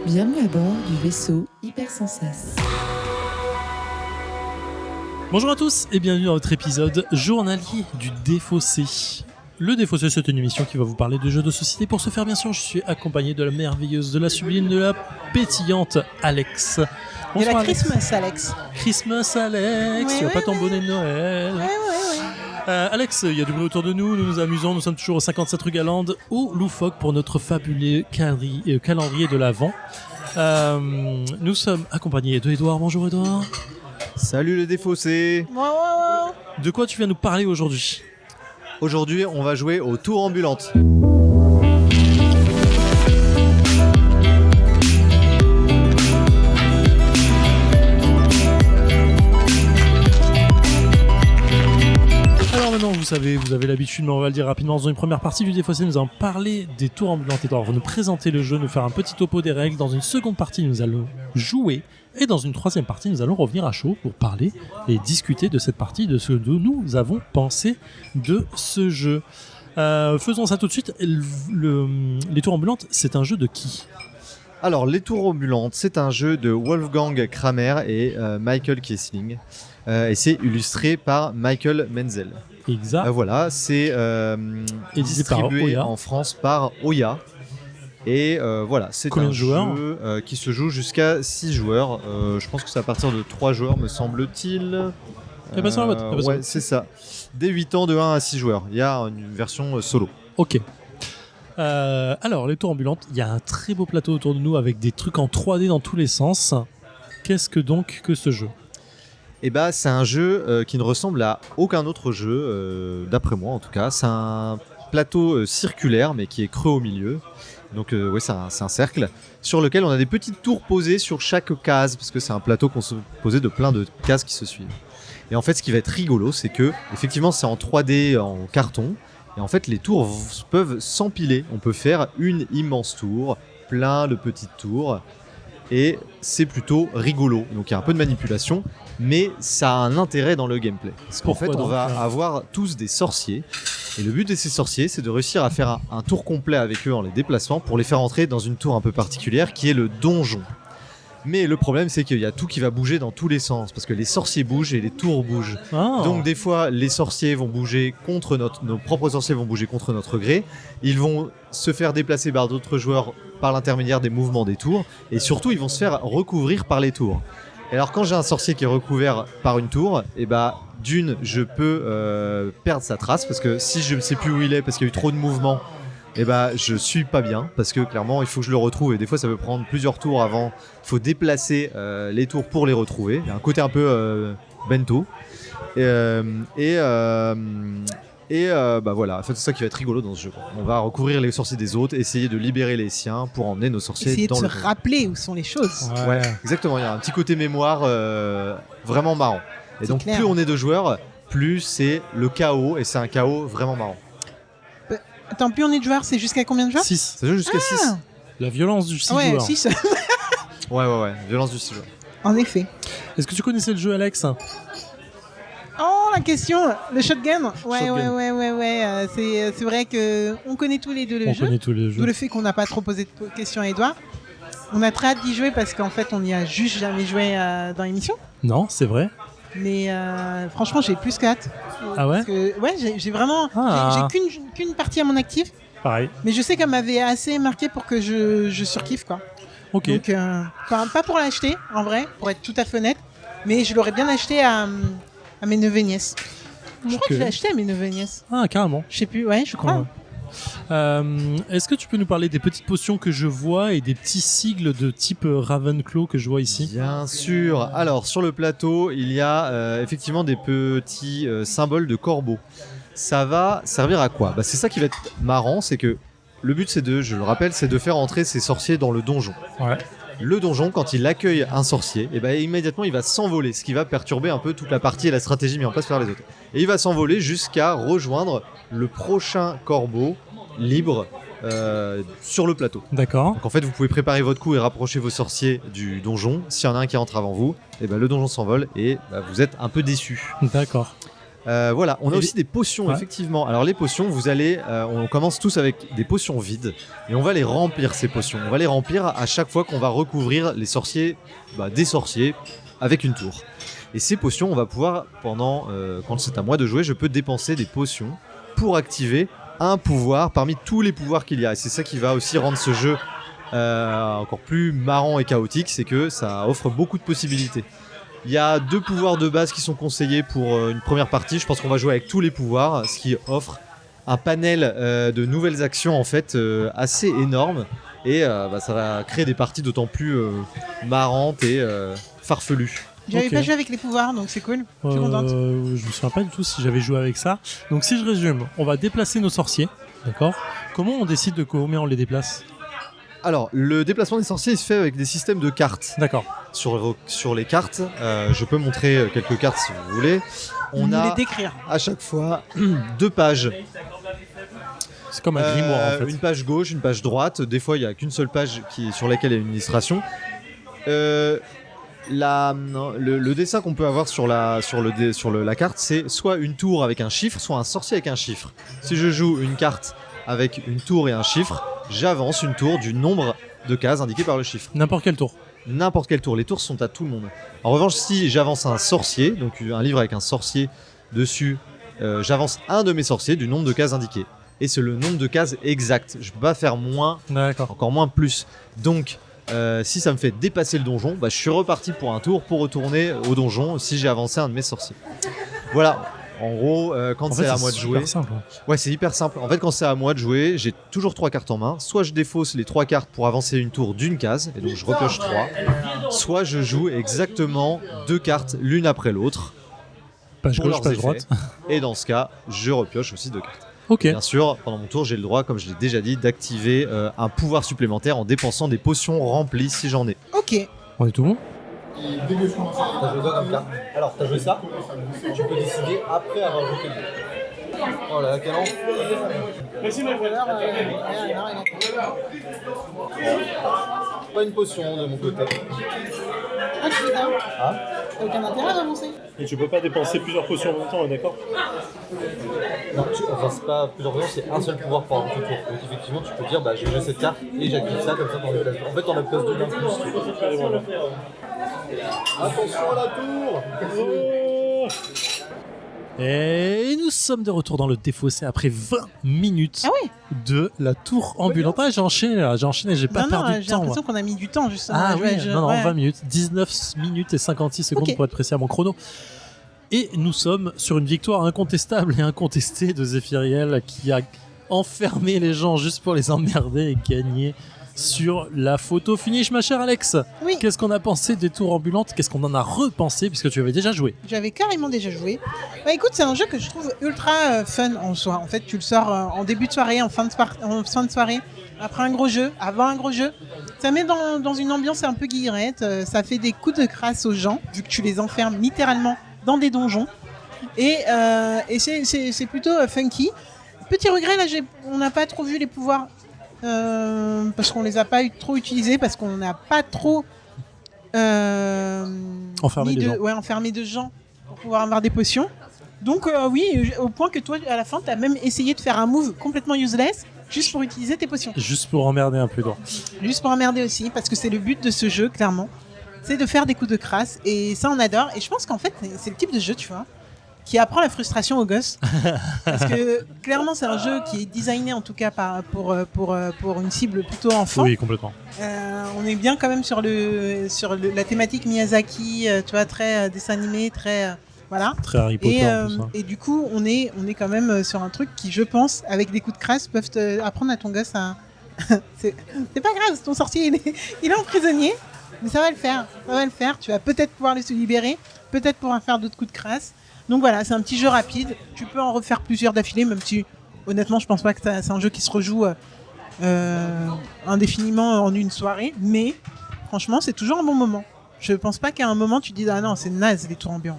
Bienvenue à bord du vaisseau Hypersensas. Bonjour à tous et bienvenue dans notre épisode journalier du Défaussé. Le Défaussé, c'est une émission qui va vous parler de jeux de société. Pour ce faire, bien sûr, je suis accompagné de la merveilleuse, de la sublime, de la pétillante Alex. Bonsoir, de la Christmas, Alex. Christmas, Alex. Tu vas pas ton bonnet de Noël. Ouais. Alex, il y a du bruit autour de nous, nous nous amusons, nous sommes toujours au 57 rue Galande, au Loufoque pour notre fabuleux calendrier de l'Avent. Nous sommes accompagnés de Edouard. Bonjour Edouard. Salut les défaussés. Ouais. De quoi tu viens nous parler aujourd'hui ? Aujourd'hui, on va jouer aux tours ambulantes. Alors maintenant, vous savez, vous avez l'habitude, mais on va le dire rapidement. Dans une première partie du Défaussé, nous allons parler des tours ambulantes. Edouard va nous présenter le jeu, nous faire un petit topo des règles. Dans une seconde partie, nous allons jouer. Et dans une troisième partie, nous allons revenir à chaud pour parler et discuter de cette partie, de ce que nous avons pensé de ce jeu. Faisons ça tout de suite. Les tours ambulantes, c'est un jeu de qui ? Alors, les tours ambulantes, c'est un jeu de Wolfgang Kramer et Michael Kiesling. Et c'est illustré par Michael Menzel. Exact. Voilà, c'est Édité par distribué Oya. en France par Oya. Et voilà, c'est Combien un de joueurs jeu qui se joue jusqu'à 6 joueurs. Je pense que c'est à partir de 3 joueurs, me semble-t-il. Eh ben, sur la boîte, ouais, c'est ça. Dès 8 ans, de 1 à 6 joueurs. Il y a une version solo. Ok. Alors, les tours ambulantes, il y a un très beau plateau autour de nous avec des trucs en 3D dans tous les sens. Qu'est-ce que donc que ce jeu ? Et bah, c'est un jeu qui ne ressemble à aucun autre jeu, d'après moi en tout cas. C'est un plateau circulaire, mais qui est creux au milieu. Donc, ouais, c'est un cercle sur lequel on a des petites tours posées sur chaque case, parce que c'est un plateau composé de plein de cases qui se suivent. Et en fait, ce qui va être rigolo, c'est que, effectivement, c'est en 3D, en carton. Et en fait, les tours peuvent s'empiler. On peut faire une immense tour, plein de petites tours. Et c'est plutôt rigolo. Donc il y a un peu de manipulation, mais ça a un intérêt dans le gameplay. Parce qu'en fait, on va avoir tous des sorciers. Et le but de ces sorciers, c'est de réussir à faire un tour complet avec eux en les déplaçant pour les faire entrer dans une tour un peu particulière qui est le donjon. Mais le problème, c'est qu'il y a tout qui va bouger dans tous les sens, parce que les sorciers bougent et les tours bougent. Ah. Donc des fois, les sorciers vont bouger contre nos propres sorciers vont bouger contre notre gré. Ils vont se faire déplacer par d'autres joueurs par l'intermédiaire des mouvements des tours, et surtout, ils vont se faire recouvrir par les tours. Et alors, quand j'ai un sorcier qui est recouvert par une tour, et bah d'une, je peux perdre sa trace, parce que si je ne sais plus où il est, parce qu'il y a eu trop de mouvements, et bah je suis pas bien, parce que clairement il faut que je le retrouve, et des fois ça peut prendre plusieurs tours avant. Il faut déplacer les tours pour les retrouver. Il y a un côté un peu bento. Bah voilà, en fait, c'est ça qui va être rigolo dans ce jeu. On va recouvrir les sorciers des autres, essayer de libérer les siens pour emmener nos sorciers Essayer de dans se le rappeler où sont les choses. Ouais, exactement. Il y a un petit côté mémoire vraiment marrant. Et C'est donc clair. plus on est de joueurs, plus c'est le chaos, et c'est un chaos vraiment marrant. Attends, plus on est de joueurs, c'est jusqu'à combien de joueurs 6. Ça joue jusqu'à 6. La violence du 6 Ouais, joueurs. 6. Ouais. Violence du 6 joueurs. En effet. Est-ce que tu connaissais le jeu, Alex ? Oh, la question, le shotgun. Ouais. Shotgun. C'est vrai que on connaît tous les deux le On jeu. connaît tous les D'où jeux. le fait qu'on n'a pas trop posé de questions à Edouard. On a très hâte d'y jouer parce qu'en fait, on n'y a juste jamais joué dans l'émission. Non, c'est vrai. Mais franchement, j'ai plus qu'hâte. Ah ouais ? Parce que, ouais, j'ai vraiment. Ah. J'ai qu'une partie à mon actif. Pareil. Mais je sais qu'elle m'avait assez marqué pour que je surkiffe, quoi. Ok. Donc, pas pour l'acheter, en vrai, pour être tout à fait honnête. Mais je l'aurais bien acheté à mes neveux et nièces. Je crois que je l'ai acheté à mes neveux et nièces. Ah, carrément. Je sais plus, ouais, je crois. Ouais. Est-ce que tu peux nous parler des petites potions que je vois et des petits sigles de type Ravenclaw que je vois ici ? Bien sûr. Alors sur le plateau, il y a effectivement des petits symboles de corbeaux. Ça va servir à quoi ? C'est ça qui va être marrant, c'est que le but je le rappelle, c'est de faire entrer ces sorciers dans le donjon. Ouais. Le donjon, quand il accueille un sorcier, et immédiatement il va s'envoler, ce qui va perturber un peu toute la partie et la stratégie mise en place par les autres. Et il va s'envoler jusqu'à rejoindre le prochain corbeau libre sur le plateau. D'accord. Donc en fait, vous pouvez préparer votre coup et rapprocher vos sorciers du donjon. S'il y en a un qui entre avant vous, le donjon s'envole et vous êtes un peu déçu. D'accord. Voilà, on a Et aussi des potions, Ouais. effectivement. Alors les potions, on commence tous avec des potions vides et on va les remplir ces potions. On va les remplir à chaque fois qu'on va recouvrir les sorciers, des sorciers, avec une tour. Et ces potions, on va pouvoir, quand c'est à moi de jouer, je peux dépenser des potions pour activer un pouvoir parmi tous les pouvoirs qu'il y a. Et c'est ça qui va aussi rendre ce jeu encore plus marrant et chaotique, c'est que ça offre beaucoup de possibilités. Il y a 2 pouvoirs de base qui sont conseillés pour une première partie. Je pense qu'on va jouer avec tous les pouvoirs, ce qui offre un panel de nouvelles actions en fait assez énorme. Et ça va créer des parties d'autant plus marrantes et farfelues. J'avais Ok. pas joué avec les pouvoirs, donc c'est cool. Je suis contente. Je me souviens pas du tout si j'avais joué avec ça. Donc si je résume, on va déplacer nos sorciers, d'accord. Comment on décide de combien on les déplace? Alors, le déplacement des sorciers il se fait avec des systèmes de cartes. D'accord. Sur les cartes, je peux montrer quelques cartes si vous voulez. On Nous a les décrire. à chaque fois 2 pages. C'est comme un grimoire en fait. Une page gauche, une page droite. Des fois, il n'y a qu'une seule page sur laquelle il y a une illustration. Le dessin qu'on peut avoir sur la carte, c'est soit une tour avec un chiffre, soit un sorcier avec un chiffre. Si je joue une carte avec une tour et un chiffre, j'avance une tour du nombre de cases indiquées par le chiffre. N'importe quel tour. N'importe quel tour, les tours sont à tout le monde. En revanche, si j'avance un sorcier, donc un livre avec un sorcier dessus, j'avance un de mes sorciers du nombre de cases indiquées. Et c'est le nombre de cases exact. Je peux pas faire moins, D'accord. encore moins plus. Donc, si ça me fait dépasser le donjon, je suis reparti pour un tour pour retourner au donjon si j'ai avancé un de mes sorciers. Voilà. En gros, quand En fait, c'est à moi de super jouer, simple. ouais, c'est hyper simple. En fait, quand c'est à moi de jouer, j'ai toujours 3 cartes en main. Soit je défausse les 3 cartes pour avancer une tour d'une case, et donc je repioche 3. Soit je joue exactement 2 cartes l'une après l'autre. Page pour gauche, leurs page effets. droite. Et dans ce cas, je repioche aussi 2 cartes. Ok. Bien sûr, pendant mon tour, j'ai le droit, comme je l'ai déjà dit, d'activer un pouvoir supplémentaire en dépensant des potions remplies si j'en ai. Ok. On est tout bon? T'as joué quoi comme carte? Alors, t'as joué ça? Tu peux décider après avoir joué quelque chose. Oh là là, quel enfer! Pas une potion de mon côté. Ah, tu fais ça. Ah. T'as aucun intérêt à avancer. Et tu peux pas dépenser plusieurs potions en même temps, d'accord? Non, c'est pas plusieurs potions, c'est un seul pouvoir par un tour. Donc effectivement, tu peux dire, je joue cette carte et j'active ça, comme ça t'en déplaces. En fait, t'en as place de d'un plus. Attention à la tour! Et nous sommes de retour dans le défaussé après 20 minutes Ah ouais. de la tour ambulante. Ah, j'ai enchaîné, j'ai pas Non, perdu de j'ai temps. l'impression moi. qu'on a mis du temps justement. Ah à jouer oui, à ce jeu. non, Ouais. 20 minutes. 19 minutes et 56 secondes Ok. pour être précis à mon chrono. Et nous sommes sur une victoire incontestable et incontestée de Zéphiriel qui a enfermé les gens juste pour les emmerder et gagné sur la photo finish, ma chère Alex. Oui. Qu'est-ce qu'on a pensé des tours ambulantes? Qu'est-ce qu'on en a repensé puisque tu avais déjà joué? J'avais carrément déjà joué. Écoute, c'est un jeu que je trouve ultra fun en soi. En fait, tu le sors en début de soirée, en fin de soirée, après un gros jeu, avant un gros jeu. Ça met dans une ambiance un peu guillerette. Ça fait des coups de crasse aux gens, vu que tu les enfermes littéralement dans des donjons. Et c'est plutôt funky. Petit regret, là, on n'a pas trop vu les pouvoirs. Parce qu'on les a pas trop utilisés, parce qu'on n'a pas trop Enfermé les gens. enfermé de gens pour pouvoir avoir des potions. Donc oui, au point que toi à la fin tu as même essayé de faire un move complètement useless juste pour utiliser tes potions. Juste pour emmerder un peu d'or. Juste pour emmerder aussi, parce que c'est le but de ce jeu clairement, c'est de faire des coups de crasse et ça on adore. Et je pense qu'en fait c'est le type de jeu, tu vois, qui apprend la frustration aux gosses. Parce que clairement c'est un jeu qui est designé en tout cas pour une cible plutôt enfant. Oui, complètement. On est bien quand même sur la thématique Miyazaki, tu vois, très dessin animé, très voilà. Très Harry Potter. tout ça. Et du coup, on est quand même sur un truc qui, je pense, avec des coups de crasse, peuvent apprendre à ton gosse à. c'est pas grave, ton sorcier il est en prisonnier, mais ça va le faire. Ça va le faire. Tu vas peut-être pouvoir se libérer, peut-être pouvoir faire d'autres coups de crasse. Donc voilà, c'est un petit jeu rapide. Tu peux en refaire plusieurs d'affilée, même si honnêtement, je pense pas que c'est un jeu qui se rejoue indéfiniment en une soirée. Mais franchement, c'est toujours un bon moment. Je pense pas qu'à un moment tu te dises ah non, c'est naze les tours ambiantes.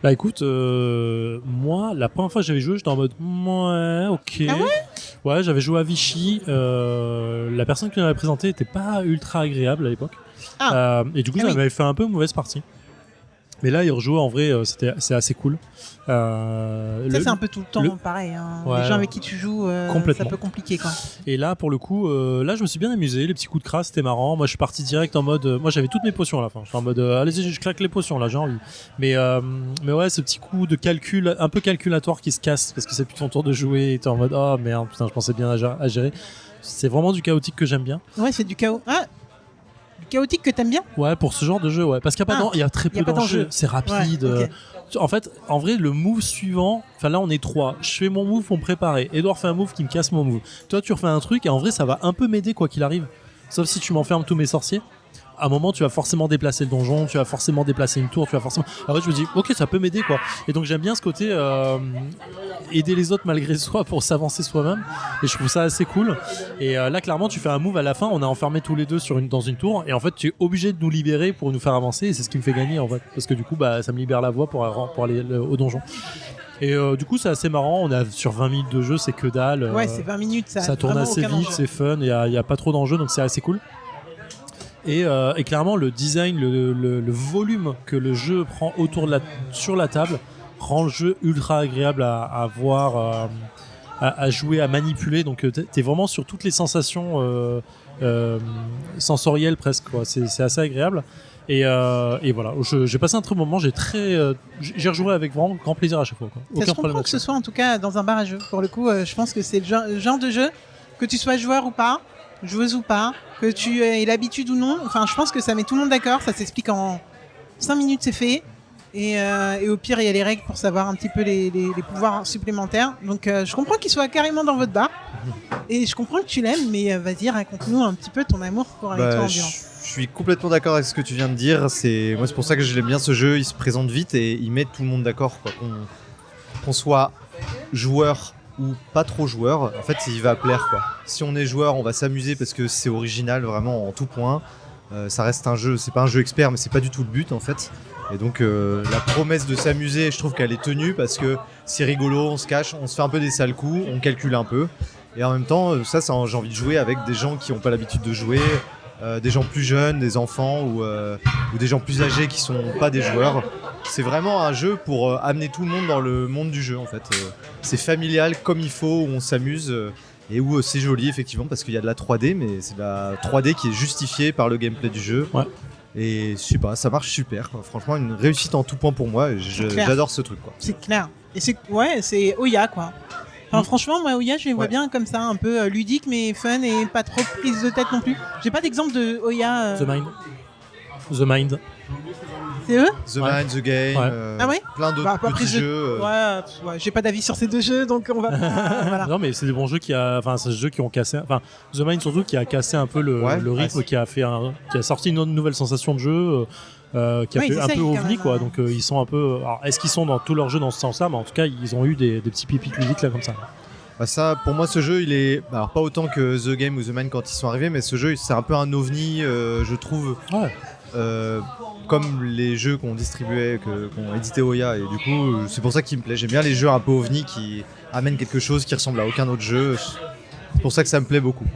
Bah écoute, moi, la première fois que j'avais joué, j'étais en mode ouais, ok. Ah ouais, j'avais joué à Vichy. La personne qui m'avait présenté était pas ultra agréable à l'époque. Ah. Et du coup, Ah ça oui. m'avait fait un peu mauvaise partie. Mais là, y rejouer en vrai, c'est assez cool. C'est un peu tout le temps pareil. Hein. Ouais, les gens avec qui tu joues, ça peut compliquer quoi. Et là, pour le coup, là, je me suis bien amusé. Les petits coups de crasse, c'était marrant. Moi, je suis parti direct en mode. Moi, j'avais toutes mes potions à la fin. J'étais en mode, allez-y, je claque les potions là, j'ai envie. Mais ouais, ce petit coup de calcul, un peu calculatoire qui se casse parce que c'est plus ton tour de jouer. Et t'es en mode, oh merde, putain, je pensais bien à gérer. C'est vraiment du chaotique que j'aime bien. Ouais, c'est du chaos. Ah, du chaotique que t'aimes bien. Ouais, pour ce genre de jeu, ouais. Parce qu'il y a très peu d'enjeux. C'est rapide. Ouais, okay. En fait, en vrai, le move suivant, enfin là on est 3, je fais mon move pour me préparer, Edouard fait un move qui me casse mon move, toi tu refais un truc et en vrai ça va un peu m'aider quoi qu'il arrive, sauf si tu m'enfermes tous mes sorciers. À un moment tu vas forcément déplacer le donjon, tu vas forcément déplacer une tour, tu vas forcément... Après je me dis ok ça peut m'aider quoi, et donc j'aime bien ce côté aider les autres malgré soi pour s'avancer soi-même, et je trouve ça assez cool. Et là clairement tu fais un move à la fin, on est enfermés tous les deux dans une tour, et en fait tu es obligé de nous libérer pour nous faire avancer, et c'est ce qui me fait gagner en fait, parce que du coup bah, ça me libère la voie pour aller au donjon. Et du coup c'est assez marrant, on a sur 20 minutes de jeu, c'est que dalle. Ouais, c'est 20 minutes, ça tourne assez vite, c'est fun, il y a pas trop d'enjeux, donc c'est assez cool. Et clairement le design, le volume que le jeu prend sur la table rend le jeu ultra agréable à voir, à jouer, à manipuler. Donc t'es vraiment sur toutes les sensations sensorielles presque quoi. C'est assez agréable. Et voilà, j'ai passé un très bon moment, j'ai rejoué avec vraiment grand plaisir à chaque fois quoi. Ça se comprend que ce soit en tout cas dans un bar à jeu. Pour le coup, je pense que c'est le genre de jeu, que tu sois joueur ou pas, joueuse ou pas, que tu aies l'habitude ou non, enfin je pense que ça met tout le monde d'accord, ça s'explique en 5 minutes, c'est fait, et au pire il y a les règles pour savoir un petit peu les pouvoirs supplémentaires, donc je comprends qu'il soit carrément dans votre bar, et je comprends que tu l'aimes, mais vas-y, raconte-nous un petit peu ton amour pour les tours ambiance. Je suis complètement d'accord avec ce que tu viens de dire, c'est pour ça que j'aime bien ce jeu, il se présente vite et il met tout le monde d'accord, quoi. Qu'on soit joueur ou pas trop joueur, en fait il va plaire quoi. Si on est joueur, on va s'amuser parce que c'est original vraiment en tout point. Ça reste un jeu, c'est pas un jeu expert mais c'est pas du tout le but en fait. Et donc la promesse de s'amuser, je trouve qu'elle est tenue parce que c'est rigolo, on se cache, on se fait un peu des sales coups, on calcule un peu. Et en même temps, j'ai envie de jouer avec des gens qui n'ont pas l'habitude de jouer, des gens plus jeunes, des enfants ou des gens plus âgés qui sont pas des joueurs. C'est vraiment un jeu pour amener tout le monde dans le monde du jeu en fait. C'est familial comme il faut, où on s'amuse et où c'est joli effectivement parce qu'il y a de la 3D, mais c'est de la 3D qui est justifiée par le gameplay du jeu. Ouais. Et je sais pas, ça marche super quoi. Franchement une réussite en tout point pour moi, j'adore ce truc quoi. C'est clair. Et c'est Oya quoi. Enfin, franchement, moi, Oya, je les vois bien comme ça, un peu ludique, mais fun et pas trop prise de tête non plus. J'ai pas d'exemple de Oya. The Mind. C'est eux ? The Mind, The Game, ah ouais plein d'autres petits jeux. Ouais, j'ai pas d'avis sur ces deux jeux, donc on va voilà. Non, mais c'est des bons jeux c'est des jeux qui ont cassé... Enfin, The Mind surtout, qui a cassé un peu le rythme, qui a sorti une nouvelle sensation de jeu... qui a fait un peu ovni quoi, donc ils sont un peu... Alors, est-ce qu'ils sont dans tous leurs jeux dans ce sens-là, mais en tout cas ils ont eu des petits pépites ludiques là comme ça. Bah ça, pour moi ce jeu il est... Alors pas autant que The Game ou The Mind quand ils sont arrivés, mais ce jeu c'est un peu un ovni je trouve, comme les jeux qu'on distribuait, qu'on éditait Oya, et du coup c'est pour ça qu'il me plaît. J'aime bien les jeux un peu ovni qui amènent quelque chose qui ressemble à aucun autre jeu, c'est pour ça que ça me plaît beaucoup.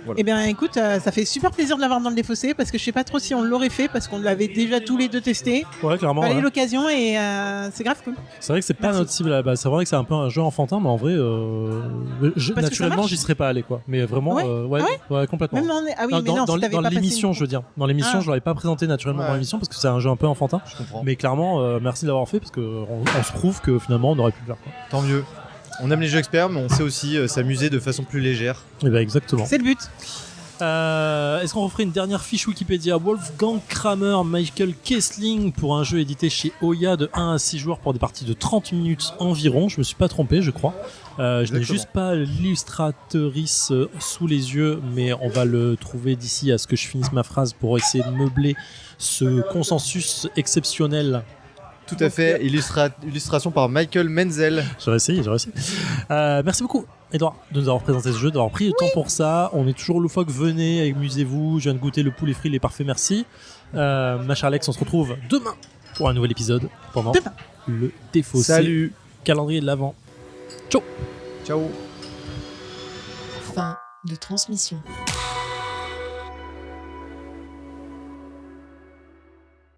Voilà. Eh bien écoute, ça fait super plaisir de l'avoir dans le défaussé parce que je sais pas trop si on l'aurait fait parce qu'on l'avait déjà tous les deux testé. Ouais, clairement. Fallait l'occasion et c'est grave cool. C'est vrai que c'est pas notre cible. C'est vrai que c'est un peu un jeu enfantin, mais en vrai, naturellement, j'y serais pas allé quoi. Mais vraiment, ouais, complètement. Même dans l'émission, je veux dire. Dans l'émission, je l'aurais pas présenté naturellement dans l'émission parce que c'est un jeu un peu enfantin. Je comprends. Mais clairement, merci de l'avoir fait parce qu'on se prouve que finalement, on aurait pu le faire. Quoi. Tant mieux. On aime les jeux experts, mais on sait aussi s'amuser de façon plus légère. Et ben exactement. C'est le but. Est-ce qu'on referait une dernière fiche Wikipédia ? Wolfgang Kramer, Michael Kessling pour un jeu édité chez Oya de 1 à 6 joueurs pour des parties de 30 minutes environ. Je me suis pas trompé, je crois. Je n'ai juste pas l'illustratrice sous les yeux, mais on va le trouver d'ici à ce que je finisse ma phrase pour essayer de meubler ce consensus exceptionnel. Tout à fait, illustration par Michael Menzel. J'aurais essayé. Merci beaucoup, Edouard, de nous avoir présenté ce jeu, d'avoir pris le temps pour ça. On est toujours loufoque, venez, amusez-vous. Je viens de goûter le poulet frit, il est parfait, merci. Ma chère Alex, on se retrouve demain pour un nouvel épisode pendant le défaussé. Salut. Calendrier de l'Avent. Ciao. Ciao. Fin de transmission.